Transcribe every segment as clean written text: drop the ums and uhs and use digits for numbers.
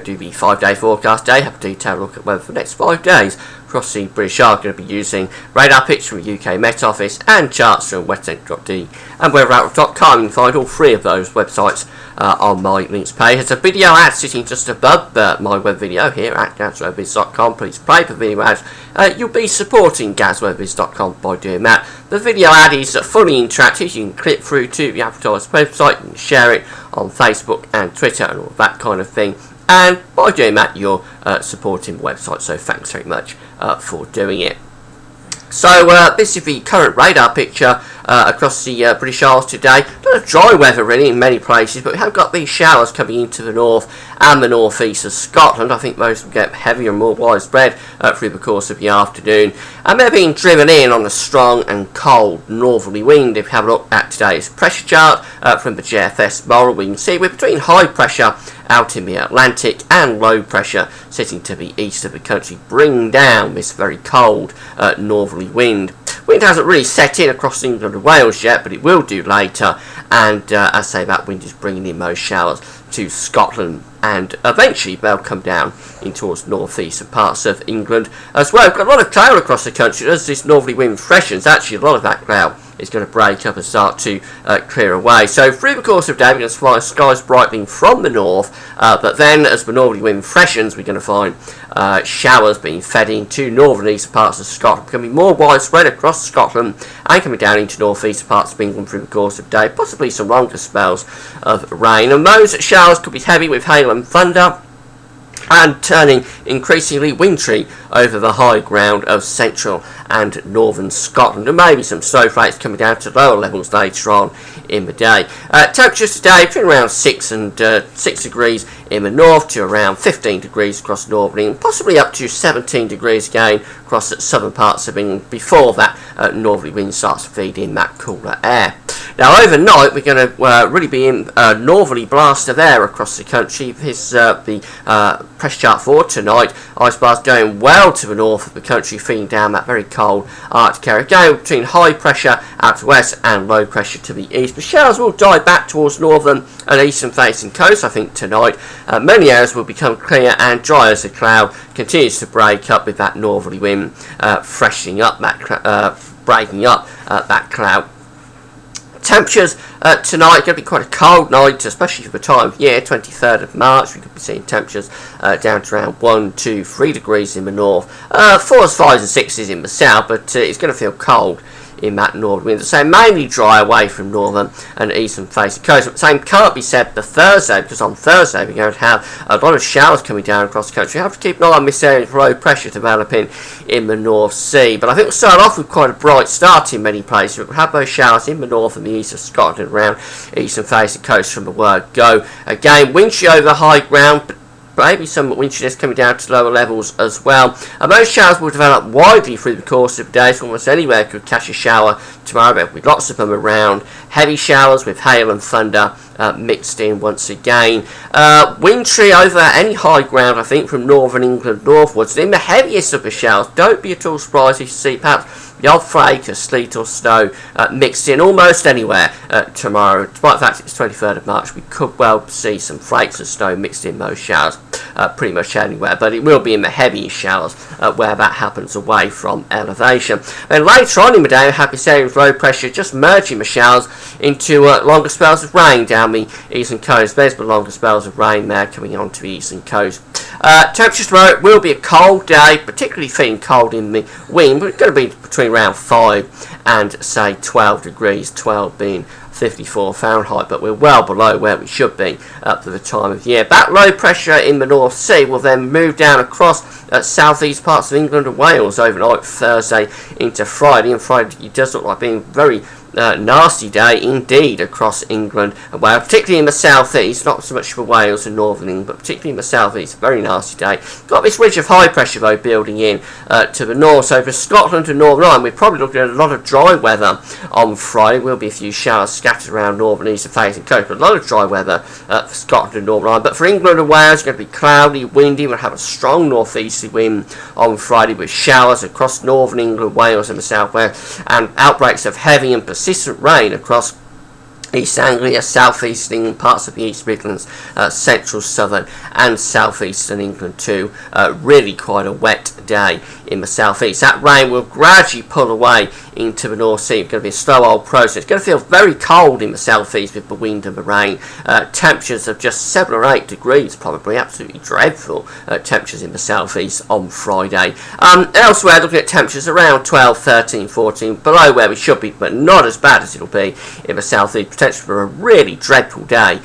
Do the 5-day forecast day. Have a detailed look at weather for the next 5 days across the British Isles. Going to be using radar pics from the UK Met Office and charts from weathercentre.de and weatheroutlook.com. You can find all three of those websites on my links page. There's a video ad sitting just above my web video here at gazweatherviz.com. Please play for video ads. You'll be supporting gazweatherviz.com by doing that. The video ad is fully interactive. You can click through to the advertised website, you can share it on Facebook and Twitter and all that kind of thing. And by doing that, you're supporting the website, so thanks very much for doing it. So this is the current radar picture across the British Isles today. A lot of dry weather really in many places, but we have got these showers coming into the north and the northeast of Scotland. I think most will get heavier and more widespread through the course of the afternoon. And they're being driven in on a strong and cold northerly wind. If you have a look at today's pressure chart from the GFS model, we can see we're between high pressure out in the Atlantic and low pressure sitting to the east of the country, bring down this very cold northerly wind. Wind hasn't really set in across England and Wales yet, but it will do later, and as I say, that wind is bringing in most showers to Scotland, and eventually they'll come down in towards northeast and parts of England as well. We've got a lot of cloud across the country as this northerly wind freshens. Actually, a lot of that cloud is going to break up and start to clear away. So through the course of the day, we're going to find skies brightening from the north, but then as the northerly wind freshens, we're going to find showers being fed into northern and eastern parts of Scotland, becoming more widespread across Scotland and coming down into northeastern parts of England through the course of the day, possibly some longer spells of rain. And those showers could be heavy with hail and thunder, and turning increasingly wintry over the high ground of central and northern Scotland, and maybe some snowflakes coming down to lower levels later on in the day. Temperatures today between around 6 degrees in the north to around 15 degrees across northern England, possibly up to 17 degrees again across the southern parts of England before that northerly wind starts to feed in that cooler air. Now overnight we're going to really be in a northerly blast of air across the country. This the pressure chart for tonight. Ice blast going well to the north of the country, feeding down that very cold Arctic air. Going between high pressure out to west and low pressure to the east. The showers will die back towards northern and eastern facing coast, I think, tonight. Many areas will become clear and dry as the cloud continues to break up with that northerly wind freshening up that breaking up that cloud. Temperatures tonight are going to be quite a cold night, especially for the time of year, 23rd of March. We could be seeing temperatures down to around 1, 2, 3 degrees in the north, 4s, 5s and 6s in the south, but it's going to feel cold in that northern wind. So mainly dry away from northern and eastern facing coast. But the same can't be said for Thursday, because on Thursday we're going to have a lot of showers coming down across the country. We have to keep an eye on this area of low pressure developing in the North Sea. But I think we'll start off with quite a bright start in many places. We'll have those showers in the north and the east of Scotland around eastern facing coast from the word go. Again, wintry over the high ground, but maybe some wintriness coming down to lower levels as well. And those showers will develop widely through the course of the day, so almost anywhere could catch a shower tomorrow, but with lots of them around. Heavy showers with hail and thunder mixed in once again. Wintry over any high ground, I think, from northern England northwards. And in the heaviest of the showers, don't be at all surprised if you see perhaps the odd flake of sleet or snow mixed in almost anywhere tomorrow. Despite the fact it's 23rd of March, we could well see some flakes of snow mixed in those showers pretty much anywhere, but it will be in the heaviest showers where that happens away from elevation. And later on in the day, we'll have this area of low pressure just merging the showers into longer spells of rain down the eastern coast. There's the longer spells of rain there coming onto the eastern coast. Temperatures tomorrow will be a cold day, particularly feeling cold in the wind, but it's going to be between around 5 and say 12 degrees, 12 being 54 Fahrenheit, but we're well below where we should be for the time of year. That low pressure in the North Sea will then move down across southeast parts of England and Wales overnight Thursday into Friday, and Friday it does look like being very nasty day indeed across England and Wales, particularly in the southeast, not so much for Wales and northern England, but particularly in the southeast, very nasty day. Got this ridge of high pressure though building in to the north, so for Scotland and Northern Ireland we're probably looking at a lot of dry weather on Friday. Will be a few showers scattered around northern and eastern facing coast, but a lot of dry weather for Scotland and Northern Ireland. But for England and Wales, it's going to be cloudy, windy. We'll have a strong northeasterly wind on Friday with showers across northern England, Wales and the southwest, and outbreaks of heavy and persistent rain across East Anglia, South East England, parts of the East Midlands, Central, Southern and South Eastern England too. Really quite a wet day in the South East. That rain will gradually pull away into the North Sea. It's going to be a slow old process. It's going to feel very cold in the South East with the wind and the rain. Temperatures of just 7 or 8 degrees probably. Absolutely dreadful temperatures in the South East on Friday. Elsewhere, looking at temperatures around 12, 13, 14, below where we should be, but not as bad as it'll be in the South East. Potential for a really dreadful day,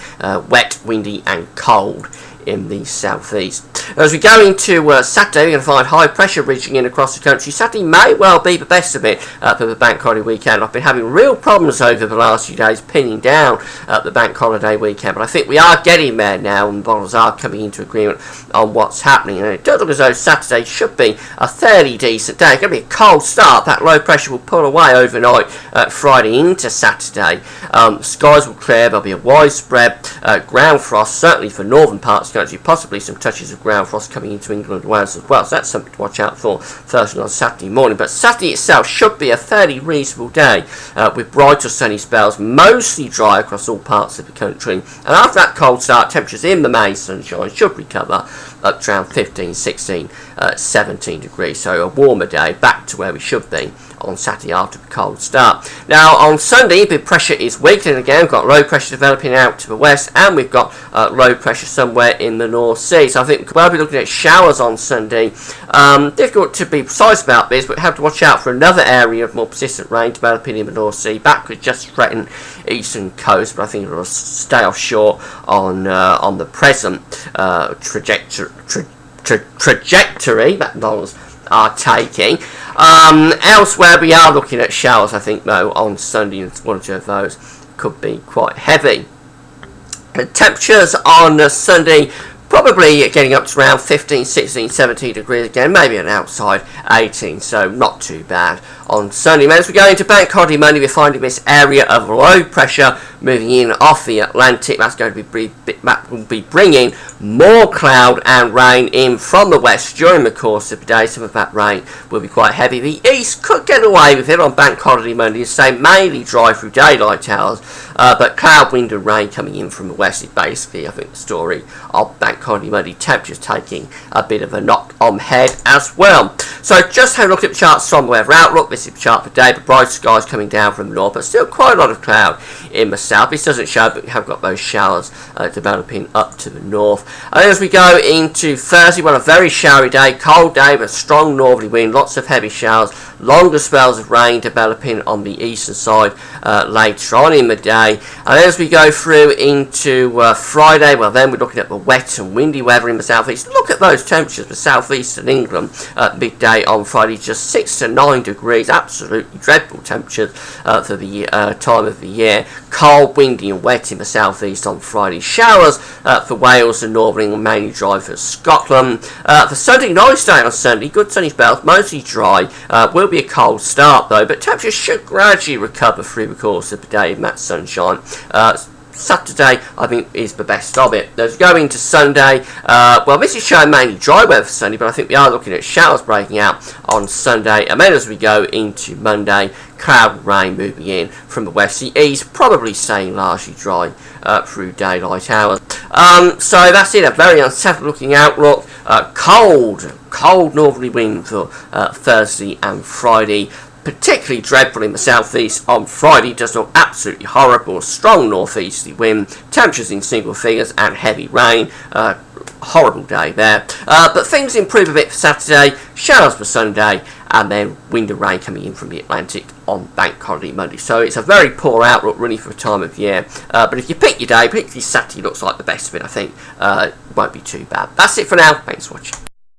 wet, windy and cold in the southeast. As we go into Saturday, we're going to find high pressure reaching in across the country. Saturday may well be the best of it for the bank holiday weekend. I've been having real problems over the last few days pinning down the bank holiday weekend, but I think we are getting there now, and models are coming into agreement on what's happening. And it does look as though Saturday should be a fairly decent day. It's going to be a cold start. That low pressure will pull away overnight Friday into Saturday. Skies will clear. There'll be a widespread ground frost, certainly for northern parts of the country, possibly some touches of ground frost coming into England and Wales as well, so that's something to watch out for first thing on Saturday morning. But Saturday itself should be a fairly reasonable day with brighter sunny spells, mostly dry across all parts of the country, and after that cold start, temperatures in the May sunshine should recover up to around 15, 16, 17 degrees, so a warmer day, back to where we should be on Saturday after the cold start. Now on Sunday, big pressure is weakening again. We've got low pressure developing out to the west, and we've got low pressure somewhere in the North Sea, so I think we'll be looking at showers on Sunday. Difficult to be precise about this, but we have to watch out for another area of more persistent rain developing in the North Sea. Backwards just threaten eastern coast, but I think it will stay offshore on the present trajectory that models are taking. Elsewhere, we are looking at showers, I think, though, on Sunday, and one or two of those could be quite heavy. The temperatures on Sunday probably getting up to around 15, 16, 17 degrees again, maybe an outside 18, so not too bad on Sunday. And as we go into bank holiday Monday, we're finding this area of low pressure moving in off the Atlantic. That's going to be bringing more cloud and rain in from the west during the course of the day. Some of that rain will be quite heavy. The east could get away with it on bank holiday Monday, say mainly dry through daylight hours, but cloud, wind and rain coming in from the west is basically, I think, the story of bank holiday Monday. Temperatures taking a bit of a knock on head as well. So just have a look at the charts from the weather outlook. This is the chart for day, but bright skies coming down from the north, but still quite a lot of cloud in the south. This doesn't show, but we have got those showers developing up to the north. And as we go into Thursday, well, a very showery day, cold day, but strong northerly wind, lots of heavy showers, longer spells of rain developing on the eastern side later on in the day. And as we go through into Friday, well, then we're looking at the wet and windy weather in the southeast. Look at those temperatures for southeastern England midday on Friday, just 6 to 9 degrees, absolutely dreadful temperatures for the time of the year. Cold, windy and wet in the southeast on Friday. Showers for Wales and Northern England, mainly dry for Scotland. For Sunday, nice day on Sunday, good sunny spells, mostly dry. Will be a cold start though, but temperatures should gradually recover through the course of the day in that sunshine. Saturday, I think, is the best of it. As we go into Sunday, well, this is showing mainly dry weather for Sunday, but I think we are looking at showers breaking out on Sunday. And then as we go into Monday, cloud and rain moving in from the west. The east probably staying largely dry through daylight hours. So that's it, a very unsettled looking outlook. Cold northerly wind for Thursday and Friday. Particularly dreadful in the southeast on Friday. Does look absolutely horrible. Strong northeasterly wind, temperatures in single figures and heavy rain. Horrible day there. But things improve a bit for Saturday, showers for Sunday, and then wind and rain coming in from the Atlantic on bank holiday Monday. So it's a very poor outlook really for the time of year. But if you pick your day, particularly Saturday looks like the best of it, I think. Won't be too bad. That's it for now. Thanks for watching.